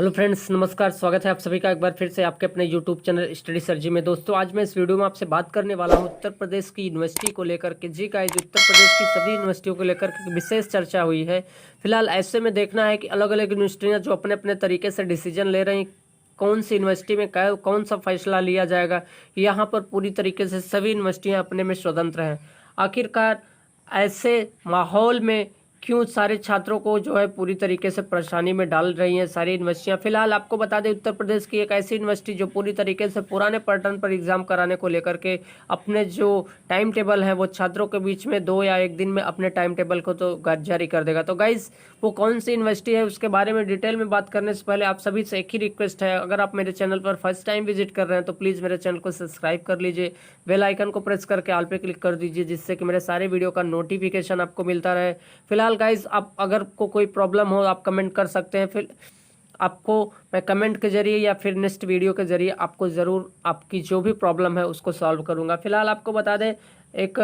Hello friends, नमस्कार। स्वागत है आप सभी का एक बार फिर से आपके अपने यूट्यूब चैनल स्टडी सरजी में। दोस्तों, आज मैं इस वीडियो में आपसे बात करने वाला हूं उत्तर प्रदेश की यूनिवर्सिटी को लेकर के। जी गाइस, उत्तर प्रदेश की सभी यूनिवर्सिटियों को लेकर के विशेष चर्चा हुई है। फिलहाल ऐसे में देखना है कि अलग अलग यूनिवर्सिटियां जो अपने अपने तरीके से डिसीजन ले रही, कौन सी यूनिवर्सिटी में कौन सा फैसला लिया जाएगा। यहाँ पर पूरी तरीके से सभी यूनिवर्सिटियाँ अपने में स्वतंत्र हैं। आखिरकार ऐसे माहौल में क्यों सारे छात्रों को जो है पूरी तरीके से परेशानी में डाल रही हैं सारी यूनिवर्सिटियां। फिलहाल आपको बता दें, उत्तर प्रदेश की एक ऐसी यूनिवर्सिटी जो पूरी तरीके से पुराने पैटर्न पर एग्जाम कराने को लेकर के अपने जो टाइम टेबल है वो छात्रों के बीच में 2 या 1 दिन में अपने टाइम टेबल को तो जारी कर देगा। तो गाइज, वो कौन सी यूनिवर्सिटी है उसके बारे में डिटेल में बात करने से पहले आप सभी से एक ही रिक्वेस्ट है, अगर आप मेरे चैनल पर फर्स्ट टाइम विजिट कर रहे हैं तो प्लीज़ मेरे चैनल को सब्सक्राइब कर लीजिए, बेल आइकन को प्रेस करके ऑल पे क्लिक कर दीजिए, जिससे कि मेरे सारे वीडियो का नोटिफिकेशन आपको मिलता रहे। फिलहाल गाइज, आप अगर कोई प्रॉब्लम हो आप कमेंट कर सकते हैं, फिर आपको मैं कमेंट के जरिए या फिर नेक्स्ट वीडियो के जरिए आपको ज़रूर आपकी जो भी प्रॉब्लम है उसको सॉल्व करूंगा। फिलहाल आपको बता दें, एक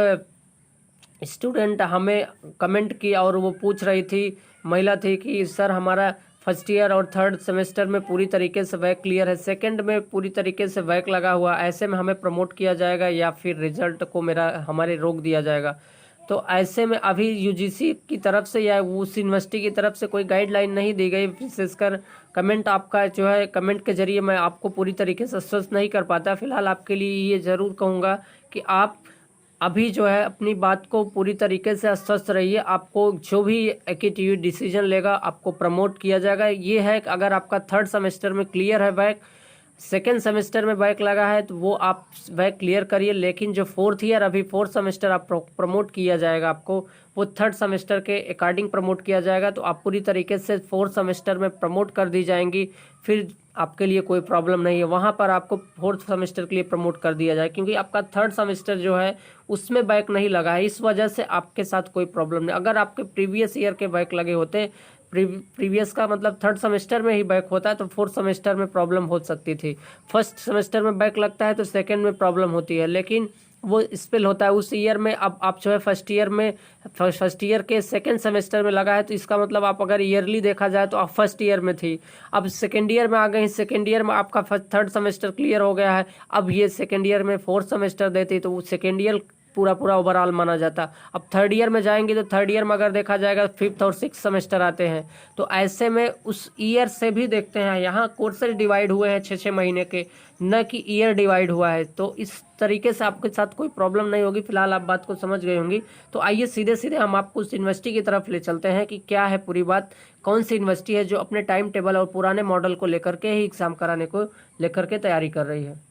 स्टूडेंट हमें कमेंट की और वो पूछ रही थी, महिला थी, कि सर हमारा फर्स्ट ईयर और थर्ड सेमेस्टर में पूरी तरीके से बैक क्लियर है, सेकंड में पूरी तरीके से बैक लगा हुआ, ऐसे में हमें प्रमोट किया जाएगा या फिर रिजल्ट को हमारे रोक दिया जाएगा। तो ऐसे में अभी यूजीसी की तरफ से या उस यूनिवर्सिटी की तरफ से कोई गाइडलाइन नहीं दी गई। विशेषकर कमेंट आपका जो है, कमेंट के जरिए मैं आपको पूरी तरीके से आश्वस्त नहीं कर पाता। फिलहाल आपके लिए ये ज़रूर कहूँगा कि आप अभी जो है अपनी बात को पूरी तरीके से आश्वस्त रहिए। आपको जो भी एक्टिव डिसीजन लेगा आपको प्रमोट किया जाएगा। ये है कि अगर आपका थर्ड सेमेस्टर में क्लियर है बैक, सेकेंड सेमेस्टर में बैक लगा है तो वो आप बैक क्लियर करिए, लेकिन जो फोर्थ ईयर अभी फोर्थ सेमेस्टर आप प्रमोट किया जाएगा, आपको वो थर्ड सेमेस्टर के अकॉर्डिंग प्रमोट किया जाएगा। तो आप पूरी तरीके से फोर्थ सेमेस्टर में प्रमोट कर दी जाएंगी, फिर आपके लिए कोई प्रॉब्लम नहीं है। वहाँ पर आपको फोर्थ सेमेस्टर के लिए प्रमोट कर दिया जाए, क्योंकि आपका थर्ड सेमेस्टर जो है उसमें बैक नहीं लगा है, इस वजह से आपके साथ कोई प्रॉब्लम नहीं। अगर आपके प्रीवियस ईयर के बैक लगे होते, प्रीवियस का मतलब थर्ड सेमेस्टर में ही बैक होता है, तो फोर्थ सेमेस्टर में प्रॉब्लम हो सकती थी। फर्स्ट सेमेस्टर में बैक लगता है तो सेकंड में प्रॉब्लम होती है, लेकिन वो स्पेल होता है उस ईयर में। अब आप जो है फर्स्ट ईयर के सेकंड सेमेस्टर में लगा है, तो इसका मतलब आप अगर ईयरली देखा जाए तो आप फर्स्ट ईयर में थी, अब सेकेंड ईयर में आ गई, सेकेंड ईयर में आपका थर्ड सेमेस्टर क्लियर हो गया है, अब ये सेकेंड ईयर में फोर्थ सेमेस्टर देती तो वो सेकेंड ईयर पूरा ओवरऑल माना जाता। अब थर्ड ईयर में जाएंगे तो थर्ड ईयर में अगर देखा जाएगा फिफ्थ और सिक्स सेमेस्टर आते हैं, तो ऐसे में उस ईयर से भी देखते हैं। यहाँ कोर्सेज डिवाइड हुए हैं 6-6 महीने के, न कि ईयर डिवाइड हुआ है, तो इस तरीके से आपके साथ कोई प्रॉब्लम नहीं होगी। फिलहाल आप बात को समझ गए होंगी। तो आइए सीधे सीधे हम आपको उस यूनिवर्सिटी की तरफ ले चलते हैं कि क्या है पूरी बात, कौन सी यूनिवर्सिटी है जो अपने टाइम टेबल और पुराने मॉडल को लेकर के ही एग्जाम कराने को लेकर के तैयारी कर रही है।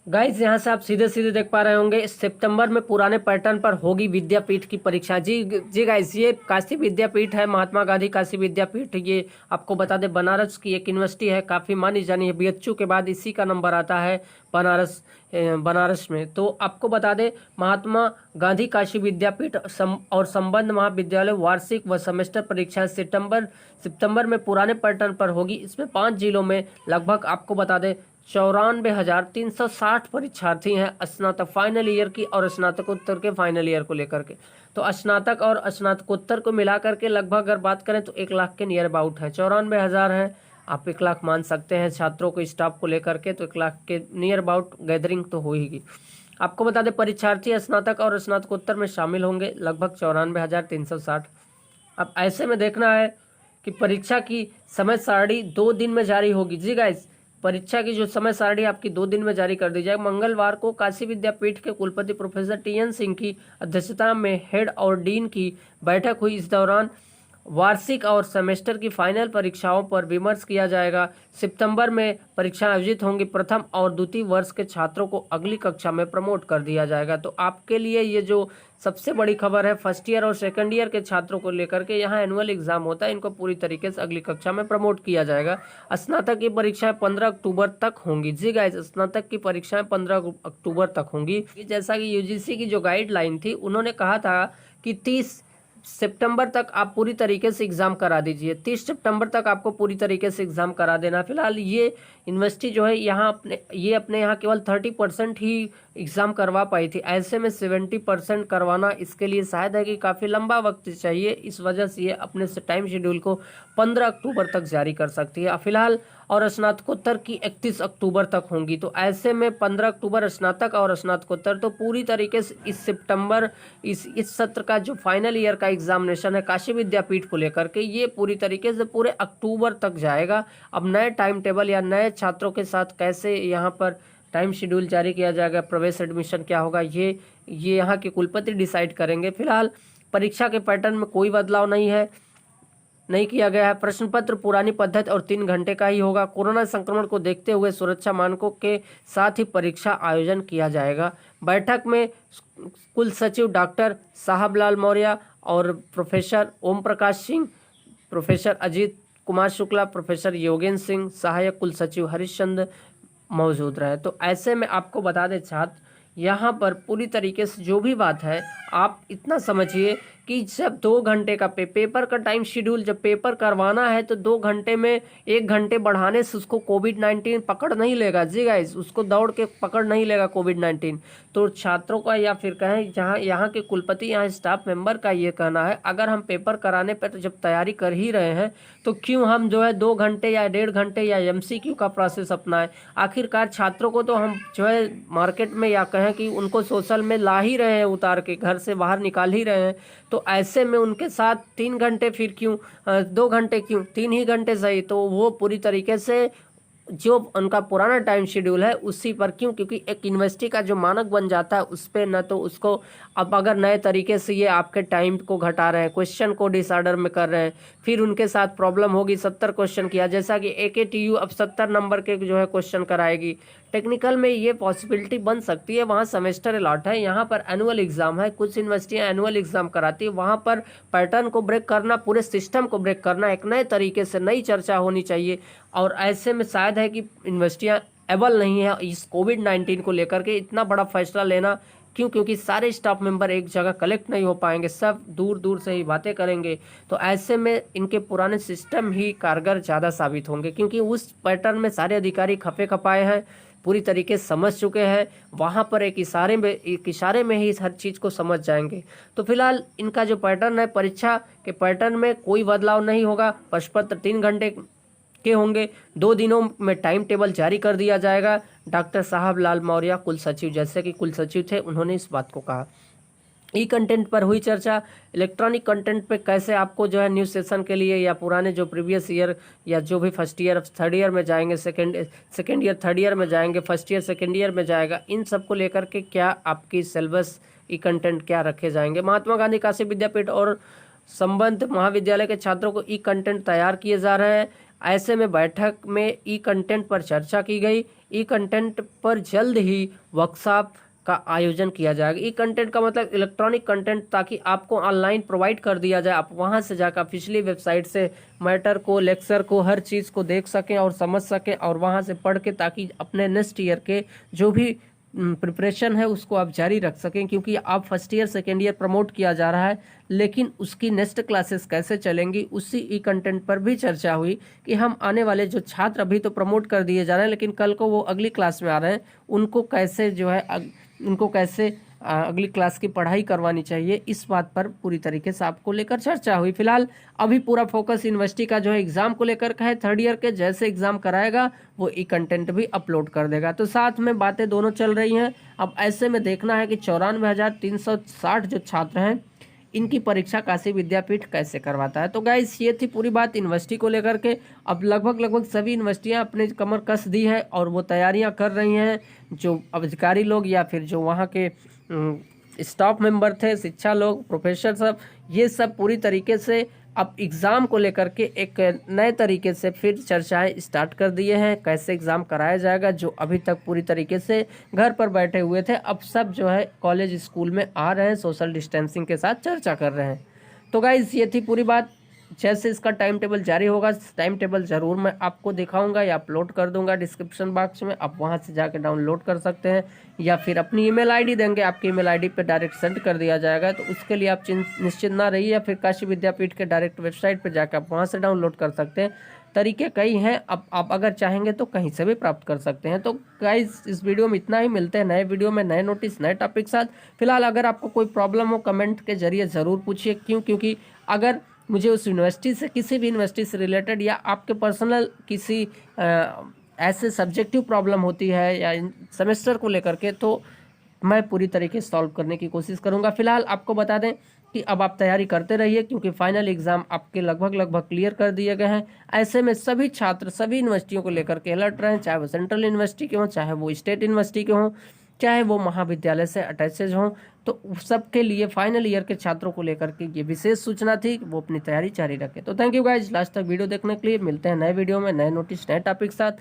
गाइज, यहाँ से आप सीधे सीधे देख पा रहे होंगे, सितंबर में पुराने पैटर्न पर होगी विद्यापीठ की परीक्षा। जी गाइज, ये काशी विद्यापीठ है, महात्मा गांधी काशी विद्यापीठ। ये आपको बता दें बनारस की एक यूनिवर्सिटी है, काफ़ी मानी जानी है। बीएचयू के बाद इसी का नंबर आता है बनारस में। तो आपको बता दें, महात्मा गांधी काशी विद्यापीठ और संबंध महाविद्यालय वार्षिक व सेमेस्टर परीक्षाएं सितंबर में पुराने पैटर्न पर होगी। इसमें 5 जिलों में लगभग आपको बता दें 94,360 परीक्षार्थी हैं स्नातक फाइनल ईयर की और स्नातकोत्तर के फाइनल ईयर को लेकर के। तो स्नातक और स्नातकोत्तर को मिला करके लगभग अगर बात करें तो 1 लाख के नियर अबाउट है। 94,000 है, आप 1 लाख मान सकते हैं छात्रों को, स्टाफ को लेकर के, तो 1 लाख के नियर अबाउट गैदरिंग तो होगी। आपको बता दें परीक्षार्थी स्नातक और स्नातकोत्तर में शामिल होंगे लगभग 94,360। अब ऐसे में देखना है कि परीक्षा की समय सारणी 2 दिन में जारी होगी। जी गाइस, परीक्षा की जो समय सारणी आपकी 2 दिन में जारी कर दी जाए। मंगलवार को काशी विद्यापीठ के कुलपति प्रोफेसर टीएन सिंह की अध्यक्षता में हेड और डीन की बैठक हुई। इस दौरान वार्षिक और सेमेस्टर की फाइनल परीक्षाओं पर विमर्श किया जाएगा। सितंबर में परीक्षा आयोजित होंगी। प्रथम और द्वितीय वर्ष के छात्रों को अगली कक्षा में प्रमोट कर दिया जाएगा। तो आपके लिए ये जो सबसे बड़ी खबर है, फर्स्ट ईयर और सेकंड ईयर के छात्रों को लेकर के, यहाँ एनुअल एग्जाम होता है, इनको पूरी तरीके से अगली कक्षा में प्रमोट किया जाएगा। स्नातक की परीक्षाएं 15 अक्टूबर तक होंगी। जी गाइस, स्नातक की परीक्षाएं 15 अक्टूबर तक होंगी। जैसा कि यूजीसी की जो गाइडलाइन थी, उन्होंने कहा था कि 30 सितंबर तक आप पूरी तरीके से एग्जाम करा दीजिए। 30 सितंबर तक आपको पूरी तरीके से एग्जाम करा देना। फिलहाल ये यूनिवर्सिटी जो है यहाँ अपने यहाँ केवल 30% ही एग्जाम करवा पाई थी। ऐसे में 70% करवाना इसके लिए शायद है कि काफ़ी लंबा वक्त चाहिए, इस वजह से ये अपने टाइम शेड्यूल को 15 अक्टूबर तक जारी कर सकती है। फिलहाल और स्नातकोत्तर की 31 अक्टूबर तक होंगी। तो ऐसे में 15 अक्टूबर स्नातक और स्नातकोत्तर, तो पूरी तरीके से इस सितंबर इस सत्र का जो फाइनल ईयर का एग्जामिनेशन है काशी विद्यापीठ को लेकर के, ये पूरी तरीके से पूरे अक्टूबर तक जाएगा। अब नए टाइम टेबल या नए छात्रों के साथ कैसे यहाँ पर टाइम शेड्यूल जारी किया जाएगा, प्रवेश एडमिशन क्या होगा, ये यहाँ के कुलपति डिसाइड करेंगे। फिलहाल परीक्षा के पैटर्न में कोई बदलाव नहीं किया गया है। प्रश्न पत्र पुरानी पद्धति और 3 घंटे का ही होगा। कोरोना संक्रमण को देखते हुए सुरक्षा मानकों के साथ ही परीक्षा आयोजन किया जाएगा। बैठक में कुल सचिव डॉक्टर साहबलाल मौर्य और professor Om Prakash Singh, professor Ajit Kumar Shukla, professor Yogendra Singh, सहायक कुल सचिव हरिश्चंद्र मौजूद रहे। तो ऐसे में आपको बता दें छात्र, यहाँ पर पूरी तरीके से जो भी बात है आप इतना समझिए कि जब 2 घंटे का पेपर का टाइम शेड्यूल जब पेपर करवाना है तो 2 घंटे में 1 घंटे बढ़ाने से उसको कोविड-19 पकड़ नहीं लेगा जी गाइस, उसको दौड़ के पकड़ नहीं लेगा कोविड-19। तो छात्रों का या फिर कहें जहाँ यहाँ के कुलपति यहाँ स्टाफ मेंबर का ये कहना है, अगर हम पेपर कराने पर तो जब तैयारी कर ही रहे हैं तो क्यों हम जो है 2 घंटे या 1.5 घंटे या MCQ का प्रोसेस अपनाएं। आखिरकार छात्रों को तो हम जो है मार्केट में या कहें कि उनको सोशल में ला ही रहे हैं, उतार के घर से बाहर निकाल ही रहे हैं। तो ऐसे में उनके साथ 3 घंटे फिर क्यों, 2 घंटे क्यों, 3 ही घंटे सही। तो वो पूरी तरीके से जो उनका पुराना टाइम शेड्यूल है उसी पर क्यों, क्योंकि एक यूनिवर्सिटी का जो मानक बन जाता है उस पर न तो उसको अब अगर नए तरीके से ये आपके टाइम को घटा रहे हैं, क्वेश्चन को डिसऑर्डर में कर रहे हैं, फिर उनके साथ प्रॉब्लम होगी। 70 क्वेश्चन किया, जैसा कि AKTU अब 70 नंबर के जो है क्वेश्चन कराएगी। टेक्निकल में ये पॉसिबिलिटी बन सकती है, वहाँ सेमेस्टर अलॉट है, यहाँ पर एनुअल एग्जाम है। कुछ यूनिवर्सिटियाँ एनुअल एग्जाम कराती है, वहाँ पर पैटर्न को ब्रेक करना, पूरे सिस्टम को ब्रेक करना, एक नए तरीके से नई चर्चा होनी चाहिए। और ऐसे में शायद है कि यूनिवर्सिटियाँ एबल नहीं है इस कोविड-19 को लेकर के इतना बड़ा फैसला लेना। क्यों? क्योंकि सारे स्टाफ मेंबर एक जगह कलेक्ट नहीं हो पाएंगे, सब दूर दूर से ही बातें करेंगे। तो ऐसे में इनके पुराने सिस्टम ही कारगर ज़्यादा साबित होंगे, क्योंकि उस पैटर्न में सारे अधिकारी खपे खपाए हैं, पूरी तरीके से समझ चुके हैं। वहाँ पर एक इशारे में ही हर चीज़ को समझ जाएंगे। तो फिलहाल इनका जो पैटर्न है, परीक्षा के पैटर्न में कोई बदलाव नहीं होगा। प्रश्न पत्र 3 घंटे के होंगे। 2 दिनों में टाइम टेबल जारी कर दिया जाएगा। डॉक्टर साहबलाल मौर्य कुल सचिव, जैसे कि कुल सचिव थे, उन्होंने इस बात को कहा। ई कंटेंट पर हुई चर्चा। इलेक्ट्रॉनिक कंटेंट पे कैसे आपको जो है न्यूज़ सेशन के लिए या पुराने जो प्रीवियस ईयर या जो भी फर्स्ट ईयर थर्ड ईयर में जाएंगे, सेकेंड ईयर थर्ड ईयर में जाएंगे, फर्स्ट ईयर सेकेंड ईयर में जाएगा, इन सब को लेकर के क्या आपकी सिलेबस ई कंटेंट क्या रखे जाएंगे। महात्मा गांधी काशी विद्यापीठ और संबद्ध महाविद्यालय के छात्रों को ई कंटेंट तैयार किए जा रहे हैं। ऐसे में बैठक में ई कंटेंट पर चर्चा की गई। ई कंटेंट पर जल्द ही वर्कशॉप का आयोजन किया जाएगा। ई कंटेंट का मतलब इलेक्ट्रॉनिक कंटेंट, ताकि आपको ऑनलाइन प्रोवाइड कर दिया जाए, आप वहां से जाकर पिछली वेबसाइट से मैटर को, लेक्चर को, हर चीज़ को देख सकें और समझ सकें और वहां से पढ़ के ताकि अपने नेक्स्ट ईयर के जो भी प्रिपरेशन है उसको आप जारी रख सकें। क्योंकि आप first year second year promote किया जा रहा है, लेकिन उसकी नेक्स्ट क्लासेस कैसे चलेंगी उसी ई कंटेंट पर भी चर्चा हुई कि हम आने वाले जो छात्र अभी तो प्रमोट कर दिए जा रहे हैं लेकिन कल को वो अगली क्लास में आ रहे हैं, उनको कैसे जो है अगली क्लास की पढ़ाई करवानी चाहिए, इस बात पर पूरी तरीके से आपको लेकर चर्चा हुई। फिलहाल अभी पूरा फोकस यूनिवर्सिटी का जो है एग्जाम को लेकर का है। थर्ड ईयर के जैसे एग्जाम कराएगा वो ई कंटेंट भी अपलोड कर देगा। तो साथ में बातें दोनों चल रही हैं। अब ऐसे में देखना है कि 94,360 जो छात्र हैं इनकी परीक्षा काशी विद्यापीठ कैसे करवाता है। तो गाइस ये थी पूरी बात यूनिवर्सिटी को लेकर के। अब लगभग सभी यूनिवर्सिटियां अपने कमर कस दी है और वो तैयारियां कर रही हैं। जो अधिकारी लोग या फिर जो वहाँ के स्टाफ मेंबर थे, शिक्षा लोग, प्रोफेसर सब, ये सब पूरी तरीके से अब एग्ज़ाम को लेकर के एक नए तरीके से फिर चर्चाएं स्टार्ट कर दिए हैं। कैसे एग्ज़ाम कराया जाएगा, जो अभी तक पूरी तरीके से घर पर बैठे हुए थे, अब सब जो है कॉलेज स्कूल में आ रहे हैं, सोशल डिस्टेंसिंग के साथ चर्चा कर रहे हैं। तो गाइस ये थी पूरी बात। जैसे इसका टाइम टेबल जारी होगा, टाइम टेबल ज़रूर मैं आपको दिखाऊंगा या अपलोड कर दूंगा डिस्क्रिप्शन बॉक्स में, आप वहां से जाके डाउनलोड कर सकते हैं या फिर अपनी ईमेल आईडी देंगे, आपकी ईमेल आईडी पे डायरेक्ट सेंड कर दिया जाएगा। तो उसके लिए आप निश्चिंत ना रहिए, या फिर काशी विद्यापीठ के डायरेक्ट वेबसाइट पर जाकर आप वहाँ से डाउनलोड कर सकते हैं। तरीके कई हैं, अब आप अगर चाहेंगे तो कहीं से भी प्राप्त कर सकते हैं। तो गाइस इस वीडियो में इतना ही, मिलते हैं नए वीडियो में नए नोटिस नए टॉपिक साथ। फिलहाल अगर आपको कोई प्रॉब्लम हो कमेंट के जरिए ज़रूर पूछिए। क्योंकि अगर मुझे उस यूनिवर्सिटी से, किसी भी यूनिवर्सिटी से रिलेटेड या आपके पर्सनल किसी ऐसे सब्जेक्टिव प्रॉब्लम होती है या सेमेस्टर को लेकर के, तो मैं पूरी तरीके से सॉल्व करने की कोशिश करूंगा। फिलहाल आपको बता दें कि अब आप तैयारी करते रहिए, क्योंकि फाइनल एग्जाम आपके लगभग क्लियर कर दिए गए हैं। ऐसे में सभी छात्र सभी यूनिवर्सिटियों को लेकर के अलर्ट रहें, चाहे वो सेंट्रल यूनिवर्सिटी के हों, चाहे वो स्टेट यूनिवर्सिटी के हों, चाहे वो महाविद्यालय से अटैचेज हों। तो सबके लिए फाइनल ईयर के छात्रों को लेकर के ये विशेष सूचना थी कि वो अपनी तैयारी जारी रखें। तो थैंक यू गाइज लास्ट तक वीडियो देखने के लिए। मिलते हैं नए वीडियो में नए नोटिस नए टॉपिक के साथ।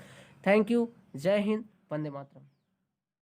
Thank you. जय हिंद। वंदे मातरम।